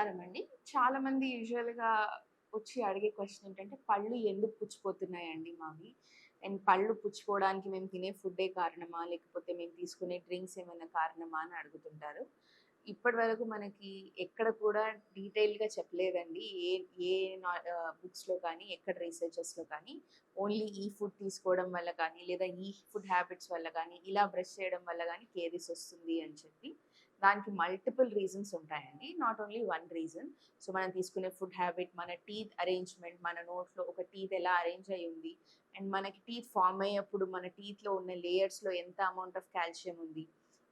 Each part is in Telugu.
నమస్కారం అండి. చాలామంది యూజువల్‌గా వచ్చి అడిగే క్వెషన్ ఏంటంటే, పళ్ళు ఎందుకు పుచ్చిపోతున్నాయండి మావి? అండ్ పళ్ళు పుచ్చిపోవడానికి మేము తినే ఫుడ్డే కారణమా? లేకపోతే మేము తీసుకునే డ్రింక్స్ ఏమైనా కారణమా? అని అడుగుతుంటారు. ఇప్పటివరకు మనకి ఎక్కడ కూడా డీటెయిల్‌గా చెప్పలేదండి. ఏ ఏ బుక్స్‌లో కానీ, ఎక్కడ రీసెర్చెస్‌లో కానీ, ఓన్లీ ఈ ఫుడ్ తీసుకోవడం వల్ల కానీ, లేదా ఈ ఫుడ్ హ్యాబిట్స్ వల్ల కానీ, ఇలా బ్రష్ చేయడం వల్ల గానీ కేరీస్ వస్తుంది అని చెప్పి. దానికి మల్టిపుల్ రీజన్స్ ఉంటాయండి. Not only one reason. So, మనం తీసుకునే ఫుడ్ హ్యాబిట్, మన టీత్ అరేంజ్‌మెంట్, మన నోట్లో ఒక టీత్ ఎలా అరేంజ్ అయ్యి ఉంది, అండ్ మనకి టీత్ ఫార్మ్ అయ్యేప్పుడు మన టీత్‌లో ఉన్న లేయర్స్‌లో ఎంత అమౌంట్ ఆఫ్ కాల్షియం ఉంది,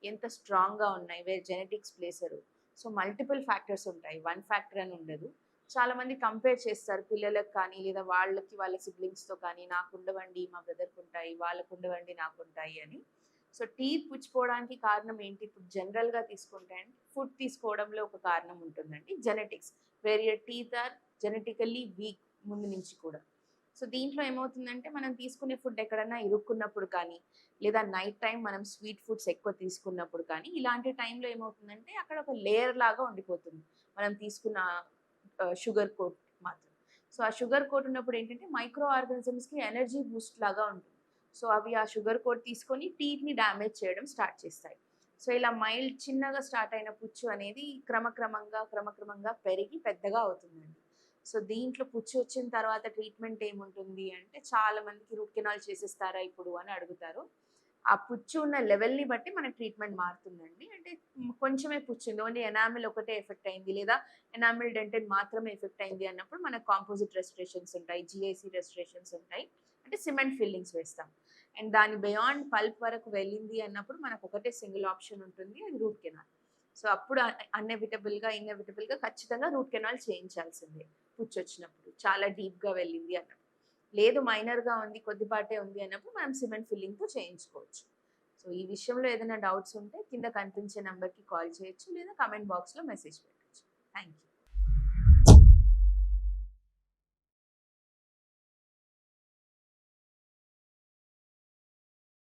ఎంత స్ట్రాంగ్‌గా ఉన్నాయి, వేర్ జెనెటిక్స్ ప్లేసరు. సో, మల్టిపుల్ ఫ్యాక్టర్స్ ఉంటాయి. వన్ ఫ్యాక్టర్ అని ఉండదు. చాలామంది కంపేర్ చేస్తారు పిల్లలకు కానీ, లేదా వాళ్ళకి వాళ్ళ సిబ్లింగ్స్‌తో కానీ, నాకుండవండి, మా బ్రదర్‌కుంటాయి, వాళ్ళకుండవండి, నాకుంటాయి అని. సో, టీత్ పుచ్చిపోవడానికి కారణం ఏంటి? ఇప్పుడు జనరల్‌గా తీసుకుంటే అండి, ఫుడ్ తీసుకోవడంలో ఒక కారణం ఉంటుందండి. Genetics. Where your teeth are genetically weak ముందు నుంచి కూడా. సో, దీంట్లో ఏమవుతుందంటే, మనం తీసుకునే ఫుడ్ ఎక్కడన్నా ఇరుక్కున్నప్పుడు కానీ, లేదా నైట్ టైమ్ మనం స్వీట్ ఫుడ్స్ ఎక్కువ తీసుకున్నప్పుడు కానీ, ఇలాంటి టైంలో ఏమవుతుందంటే, అక్కడ ఒక లేయర్ లాగా ఉండిపోతుంది. మనం తీసుకున్న షుగర్ కోట్ మాత్రం. సో, ఆ షుగర్ కోట్ ఉన్నప్పుడు ఏంటంటే, మైక్రో ఆర్గానిజమ్స్‌కి ఎనర్జీ బూస్ట్ లాగా ఉంటుంది. సో, అవి ఆ షుగర్ కోట్ తీసుకొని టీత్‌ని డ్యామేజ్ చేయడం స్టార్ట్ చేస్తాయి. సో, ఇలా మైల్డ్ చిన్నగా స్టార్ట్ అయిన పుచ్చు అనేది క్రమక్రమంగా పెరిగి పెద్దగా అవుతుందండి. సో, దీంట్లో పుచ్చు వచ్చిన తర్వాత ట్రీట్మెంట్ ఏముంటుంది అంటే, చాలా మందికి రూట్ కెనాల్ చేసేస్తారా ఇప్పుడు అని అడుగుతారు. ఆ పుచ్చు ఉన్న లెవెల్‌ని బట్టి మన ట్రీట్మెంట్ మారుతుందండి. అంటే కొంచెమే పుచ్చుంది. ఓన్లీ ఎనామిల్ ఒకటే ఎఫెక్ట్ అయింది. లేదా ఎనామిల్ డెంటిన్ మాత్రమే ఎఫెక్ట్ అయింది అన్నప్పుడు మనకు కాంపోజిట్ రెస్టరేషన్స్ ఉంటాయి. జీఐసీ రెస్టరేషన్స్ ఉంటాయి. అంటే సిమెంట్ ఫిల్లింగ్స్ వేస్తాం. అండ్ దాని బియాండ్ పల్ప్ వరకు వెళ్ళింది అన్నప్పుడు మనకు ఒకటే సింగిల్ ఆప్షన్ ఉంటుంది. అది రూట్ కెనాల్. సో, అప్పుడు ఇన్నెవిటబుల్‌గా ఖచ్చితంగా రూట్ కెనాల్ చేయించాల్సిందే పుచ్చొచ్చినప్పుడు. చాలా డీప్‌గా వెళ్ళింది అన్నప్పుడు. లేదు మైనర్‌గా ఉంది, కొద్దిపాటే ఉంది అన్నప్పుడు మనం సిమెంట్ ఫిల్లింగ్‌తో చేయించుకోవచ్చు. సో, ఈ విషయంలో ఏదైనా డౌట్స్ ఉంటే కింద కనిపించే నంబర్‌కి కాల్ చేయొచ్చు, లేదా కామెంట్ బాక్స్‌లో మెసేజ్ పెట్టొచ్చు. Thank you.